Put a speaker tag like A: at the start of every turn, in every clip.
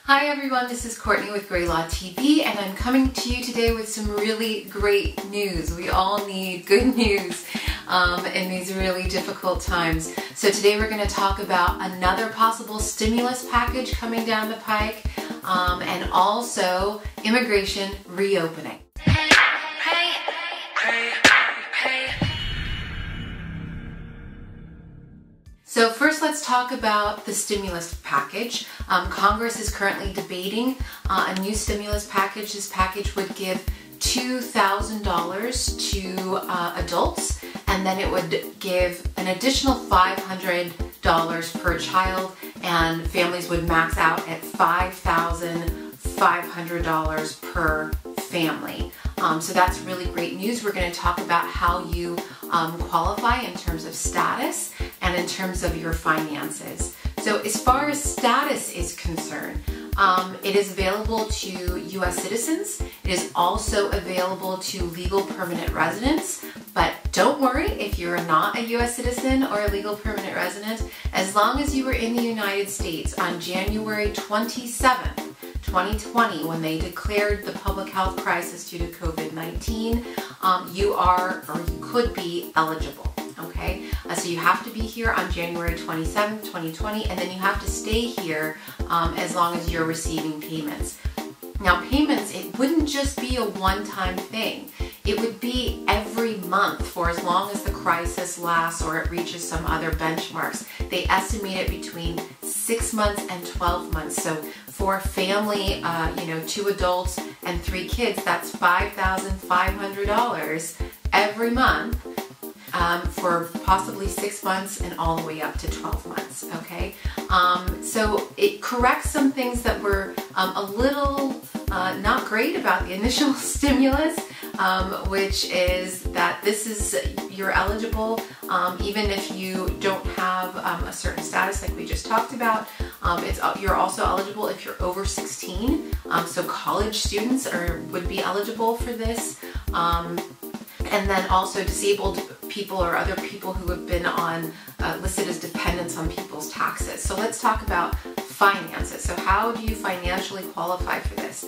A: Hi everyone, this is Courtney with Gray Law TV, and I'm coming to you today with some really great news. We all need good news in these really difficult times. So today we're going to talk about another possible stimulus package coming down the pike, and also immigration reopening. So first, let's talk about the stimulus package. Congress is currently debating a new stimulus package. This package would give $2,000 to adults, and then it would give an additional $500 per child, and families would max out at $5,500 per family. So that's really great news. We're going to talk about how you qualify in terms of status and in terms of your finances. So as far as status is concerned, it is available to U.S. citizens. It is also available to legal permanent residents. But don't worry if you're not a U.S. citizen or a legal permanent resident. As long as you were in the United States on January 27th, 2020, when they declared the public health crisis due to COVID-19, you are, or you could be, eligible. Okay, so you have to be here on January 27th, 2020, and then you have to stay here as long as you're receiving payments. Now, payments, it wouldn't just be a one-time thing. It would be every month for as long as the crisis lasts or it reaches some other benchmarks. They estimate it between 6 months and 12 months. So for a family, 2 adults and 3 kids, that's $5,500 every month for possibly 6 months and all the way up to 12 months, okay? So it corrects some things that were a little not great about the initial stimulus, which is that you're eligible even if you don't have a certain status like we just talked about. You're also eligible if you're over 16, so college students would be eligible for this, and then also disabled people or other people who have been listed as dependents on people's taxes. So let's talk about finances. So how do you financially qualify for this?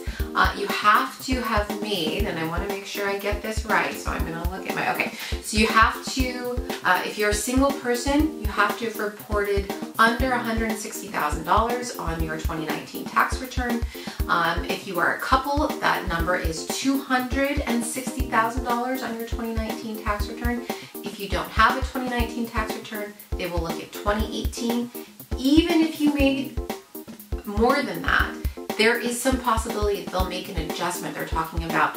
A: You have to have made, and I want to make sure I get this right, so I'm going to look at okay. So you have to, if you're a single person, you have to have reported under $160,000 on your 2019 tax return. If you are a couple, that number is $260,000 on your 2019 tax return. If you don't have a 2019 tax return, they will look at 2018. Even if you made more than that, there is some possibility they'll make an adjustment. They're talking about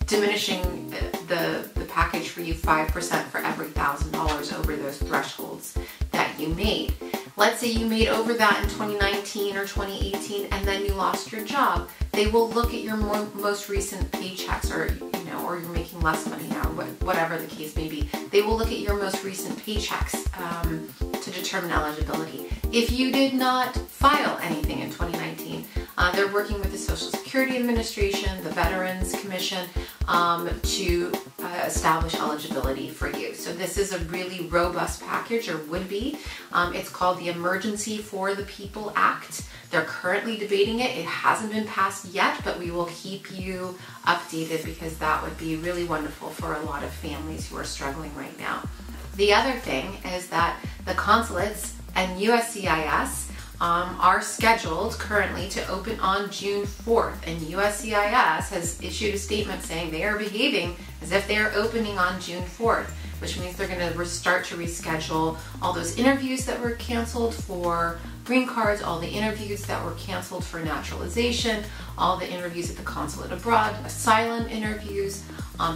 A: diminishing the package for you 5% for every $1,000 over those thresholds that you made. Let's say you made over that in 2019 or 2018 and then you lost your job. They will look at your most recent paychecks, or you're making less money now, whatever the case may be. They will look at your most recent paychecks to determine eligibility. If you did not file anything in 2019, they're working with the Social Security Administration, the Veterans Commission, to establish eligibility for you. So this is a really robust package, or would be. It's called the Emergency for the People Act. They're currently debating it. It hasn't been passed yet, but we will keep you updated because that would be really wonderful for a lot of families who are struggling right now. The other thing is that the consulates and USCIS are scheduled currently to open on June 4th, and USCIS has issued a statement saying they are behaving as if they are opening on June 4th, which means they're going to start to reschedule all those interviews that were canceled for green cards, all the interviews that were canceled for naturalization, all the interviews at the consulate abroad, asylum interviews.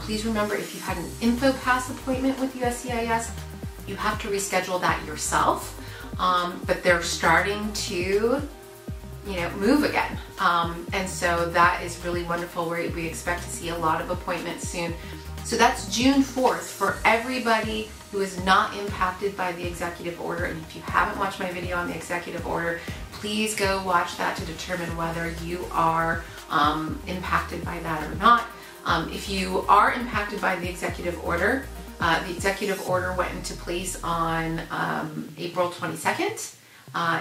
A: Please remember, if you had an InfoPass appointment with USCIS, you have to reschedule that yourself. But they're starting to, move again. And so that is really wonderful. We expect to see a lot of appointments soon. So that's June 4th for everybody who is not impacted by the executive order. And if you haven't watched my video on the executive order, please go watch that to determine whether you are impacted by that or not. If you are impacted by the executive order went into place on April 22nd.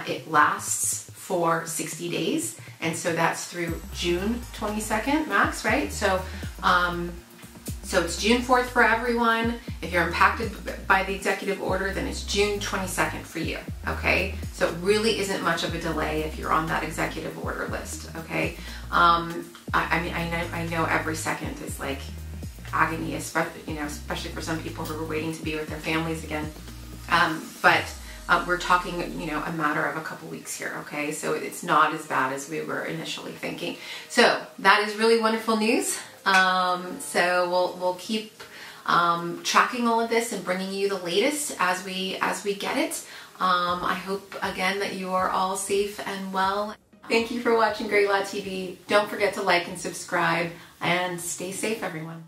A: It lasts for 60 days. And so that's through June 22nd max, right? So, so it's June 4th for everyone. If you're impacted by the executive order, then it's June 22nd for you, okay? So it really isn't much of a delay if you're on that executive order list, okay? I mean, I know every second is like agony, especially for some people who are waiting to be with their families again. But we're talking, a matter of a couple weeks here, okay? So it's not as bad as we were initially thinking. So that is really wonderful news. So we'll keep tracking all of this and bringing you the latest as we get it. I hope again that you are all safe and well. Thank you for watching Great Law TV. Don't forget to like and subscribe, and stay safe, everyone.